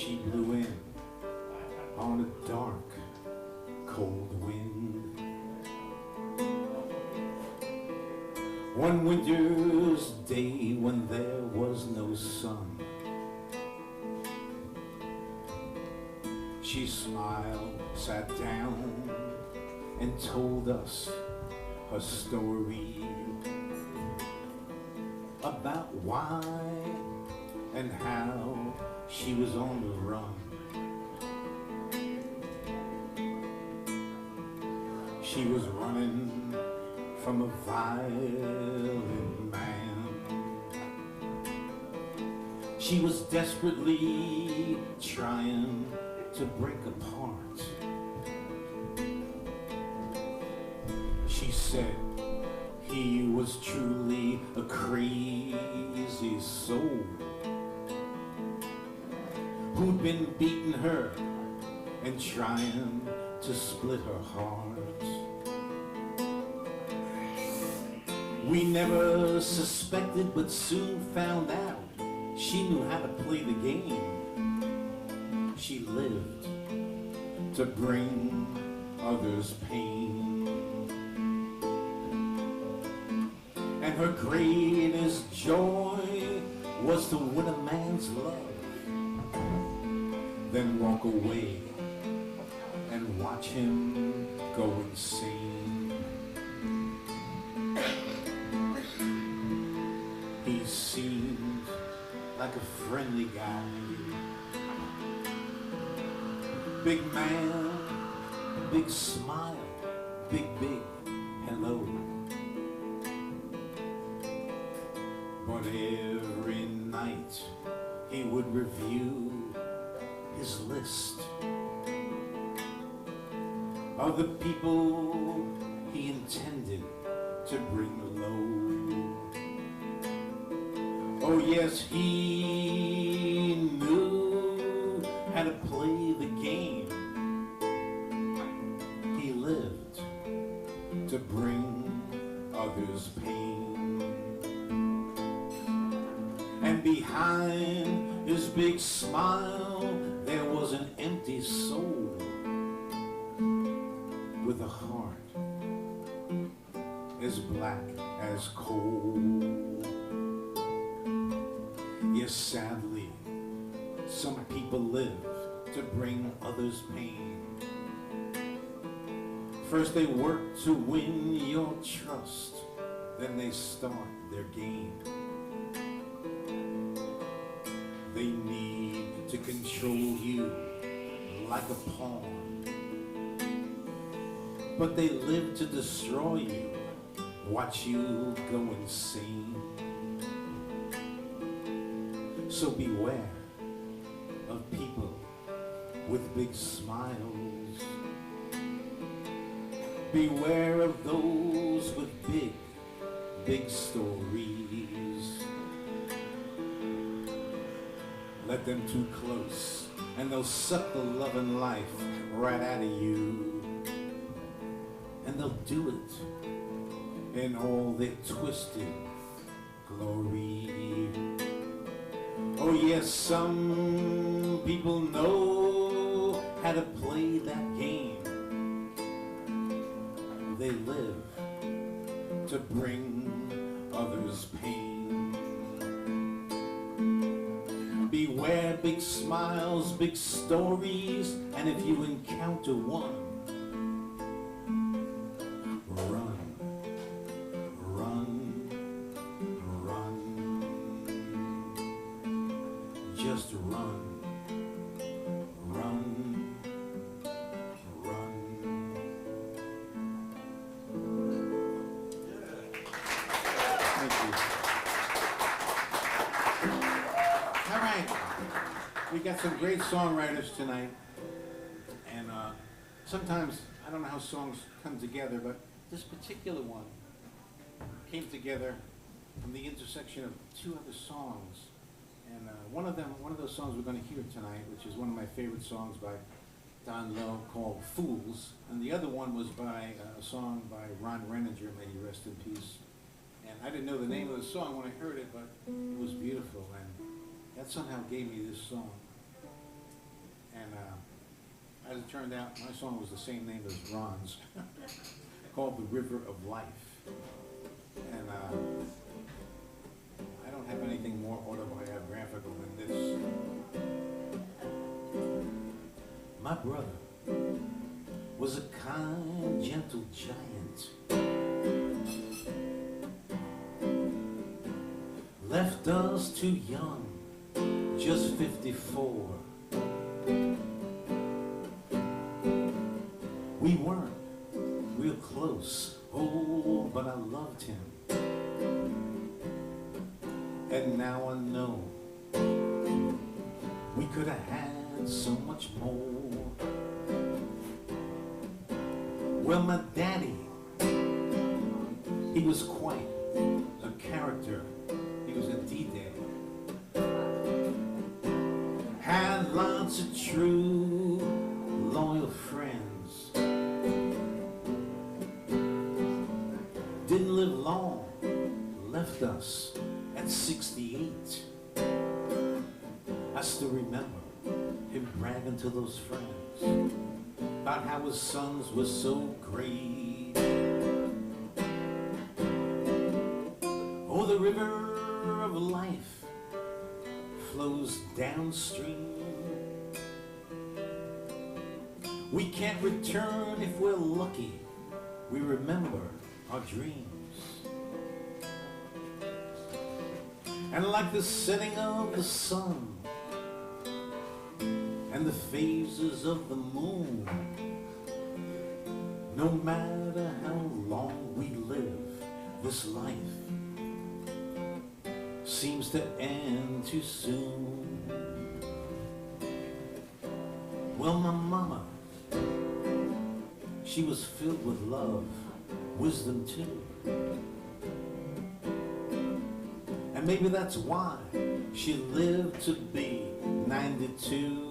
She blew in on a dark, cold wind. One winter's day when there was no sun, she smiled, sat down, and told us her story about why and how she was on the run. She was running from a violent man. She was desperately trying to break apart. She said he was truly a crazy soul who'd been beating her and trying to split her heart. We never suspected, but soon found out she knew how to play the game. She lived to bring others pain. And her greatest joy was to win a man's love, then walk away and watch him go insane. He seemed like a friendly guy, big man, big smile, big hello. But every night he would review his list of the people he intended to bring low. Oh yes, he knew how to play the game. He lived to bring others pain. And behind his big smile there was an empty soul with a heart as black as coal. Yes, sadly, some people live to bring others pain. First they work to win your trust, then they start their game. They need to control you like a pawn, but they live to destroy you, watch you go insane. So beware of people with big smiles. Beware of those with big stories. Let them too close and they'll suck the love and life right out of you. And they'll do it in all their twisted glory. Oh yes, some people know how to play that game. They live to bring others pain. Beware big smiles, big stories, and if you encounter one, run, run, run. Just run, run, run. Thank you. All right, we got some great songwriters tonight, and sometimes I don't know how songs come together, but this particular one came together from the intersection of two other songs. And one of those songs we're going to hear tonight, which is one of my favorite songs by Don Lowe called Fools. And the other one was by a song by Ron Renninger, may he rest in peace. And I didn't know the name of the song when I heard it, but it was beautiful. And that somehow gave me this song. And as it turned out, my song was the same name as Ron's, called The River of Life. And I don't have anything more autobiographical than this. My brother was a kind, gentle giant, left us too young, just 54. We weren't real close, oh, but I loved him. And now I know we could have had so much more. Well, my daddy, he was quite a character. He was a D-Day. Had lots of true, loyal friends. Didn't live long, left us at 68. I still remember him bragging to those friends about how his sons were so great. Oh, the river of life flows downstream. We can't return if we're lucky. We remember our dreams. And like the setting of the sun and the phases of the moon, no matter how long we live, this life seems to end too soon. Well, my mama, she was filled with love, wisdom too. And maybe that's why she lived to be 92.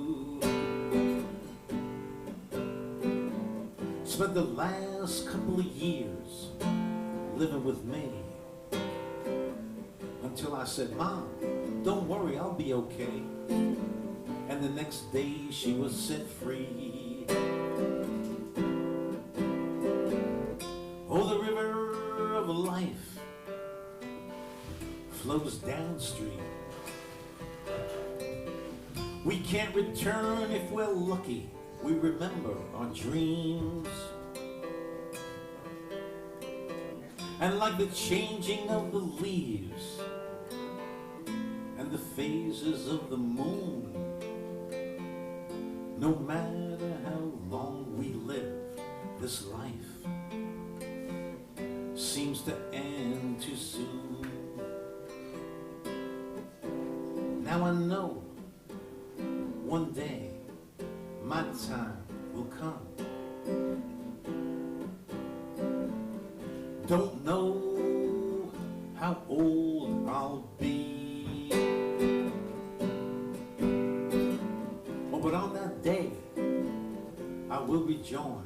Spent the last couple of years living with me, until I said, Mom, don't worry, I'll be okay. And the next day she was set free. Oh, the river of life flows downstream. We can't return if we're lucky. We remember our dreams. And like the changing of the leaves and the phases of the moon, no matter how long we live, this life seems to end too soon. Now I know one day my time will come. Don't know how old I'll be. Oh, but on that day I will rejoin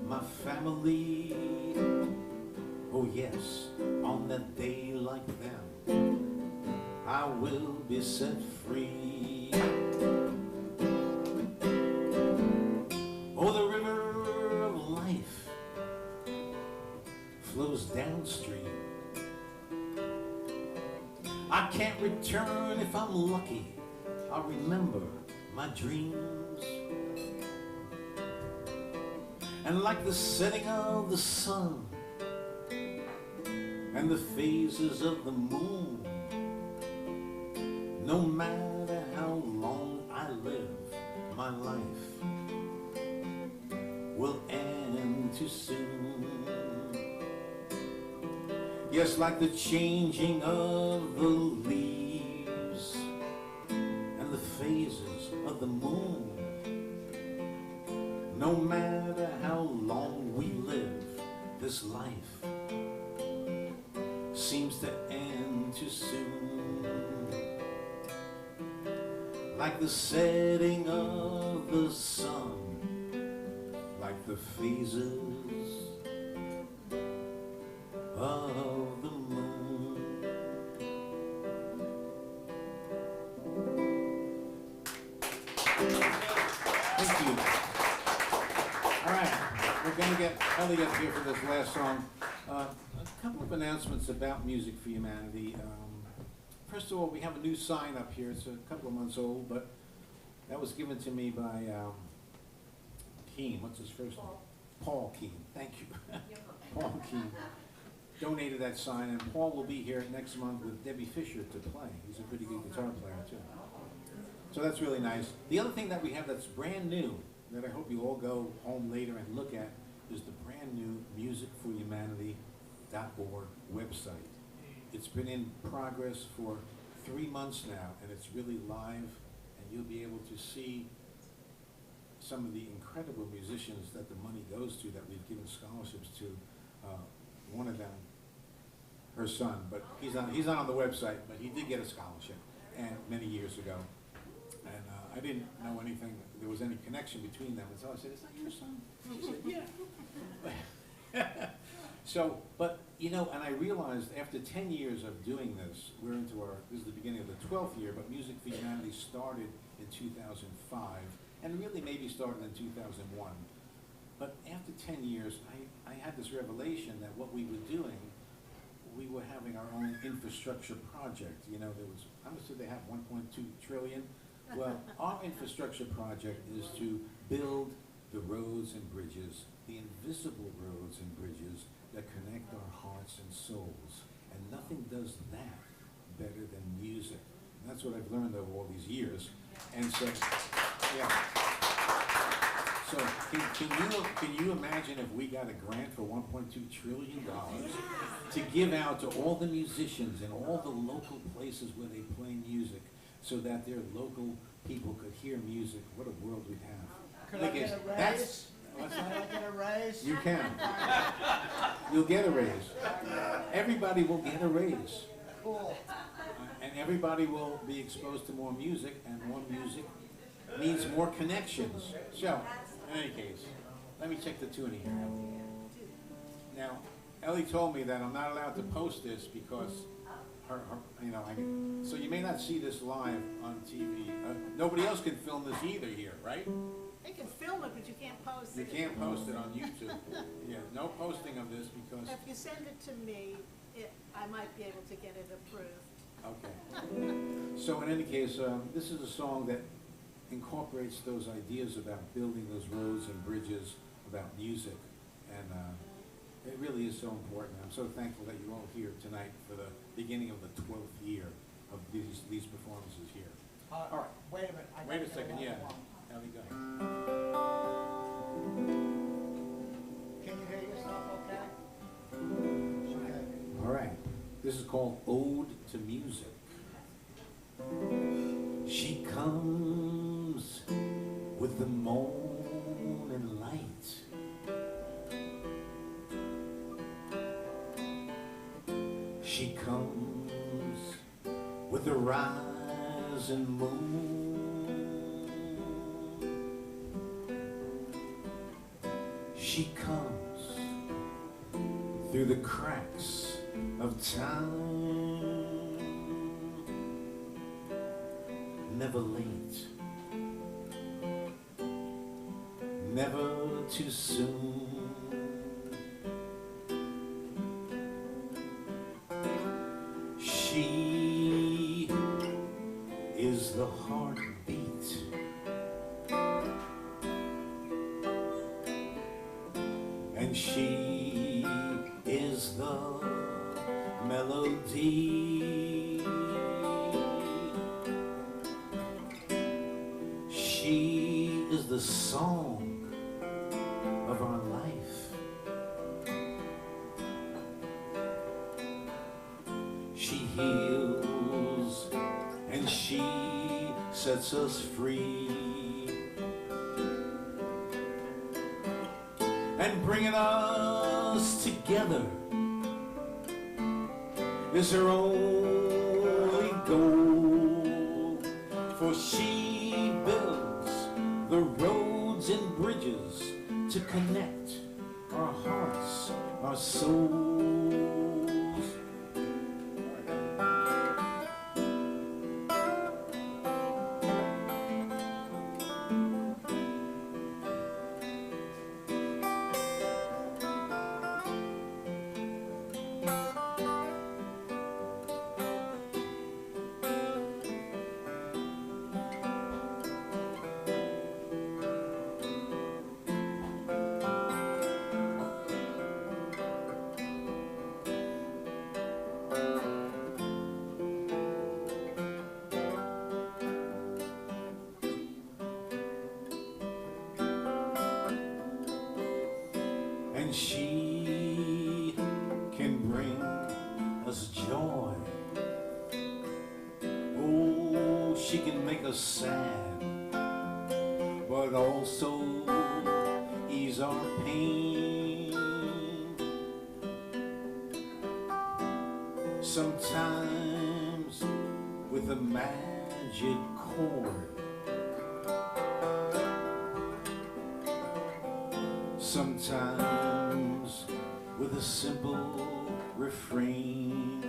my family. Oh yes, on that day like them I will be set free. Oh, the river of life flows downstream. I can't return if I'm lucky. I'll remember my dreams. And like the setting of the sun and the phases of the moon, no matter how long I live, my life will end too soon. Yes, like the changing of the leaves and the phases of the moon, no matter how long we live, this life seems to end too soon. Like the setting of the sun, like the phases of the moon. Elly gets here for this last song. A couple of announcements about Music for Humanity. First of all, we have a new sign up here. It's a couple of months old, but that was given to me by Keene. What's his first name? Paul Keene. Thank you. Paul Keene donated that sign, and Paul will be here next month with Debbie Fisher to play. He's a pretty good guitar player, too. So that's really nice. The other thing that we have that's brand new, that I hope you all go home later and look at, is the brand new musicforhumanity.org website. It's been in progress for 3 months now, and it's really live, and you'll be able to see some of the incredible musicians that the money goes to, that we've given scholarships to. One of them, her son, but he's not on the website, but he did get a scholarship, and many years ago. And I didn't know anything, there was any connection between them, and so I said, "Is that your son?" She said, "Yeah." So, but, you know, and I realized after 10 years of doing this, this is the beginning of the 12th year, but Music for Humanity started in 2005, and really maybe started in 2001. But after 10 years, I had this revelation that what we were doing, we were having our own infrastructure project. You know, how much did they have, 1.2 trillion? Well, our infrastructure project is to build the roads and bridges, the invisible roads and bridges that connect our hearts and souls. And nothing does that better than music. And that's what I've learned over all these years. And so, yeah. So can you imagine if we got a grant for $1.2 trillion to give out to all the musicians in all the local places where they play music, so that their local people could hear music? What a world we'd have. Could I get a raise? What's Can I that? get a raise? You can. You'll get a raise. Everybody will get a raise. Cool. And everybody will be exposed to more music, and more music means more connections. So, in any case, let me check the tuning here. Now, Elly told me that I'm not allowed to post this because so you may not see this live on TV. Nobody else can film this either here, right? They can film it, but you can't post You it. can't post it on YouTube. Yeah, no posting of this because, If you send it to me, I might be able to get it approved. okay. So in any case, this is a song that incorporates those ideas about building those roads and bridges, about music, and it really is so important. I'm so thankful that you're all here tonight for the beginning of the 12th year of these performances here. All right, wait a minute. Wait a second, yeah. Elly, go ahead. Can you hear yourself okay? Okay. All right. This is called Ode to Music. She comes with the morning light. She comes with the rising moon. She comes through the cracks of time, never late, never too soon. She is the heartbeat and she is the melody. She is the song of our life. She heals and she sets us free. And bringing us together is her only goal. For she builds the roads and bridges to connect our hearts, our souls. us sad, but also ease our pain. Sometimes with a magic chord, sometimes with a simple refrain,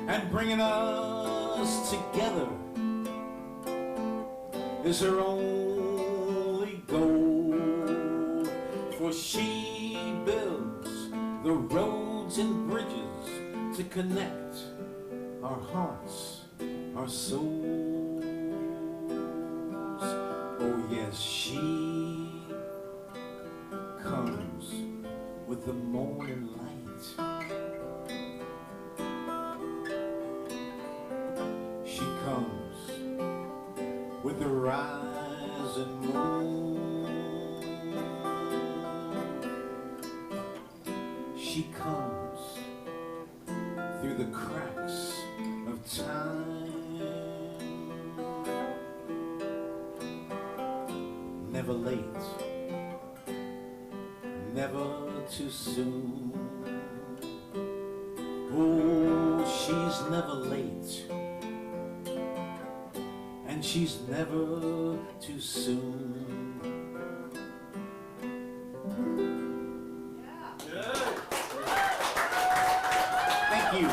and bringing us together is her only goal. For she builds the roads and bridges to connect our hearts, our souls. Oh yes, she comes with the morning light. She comes with the rising moon. She comes through the cracks of time, never late, never too soon. Oh, she's never late, and she's never too soon. Thank you.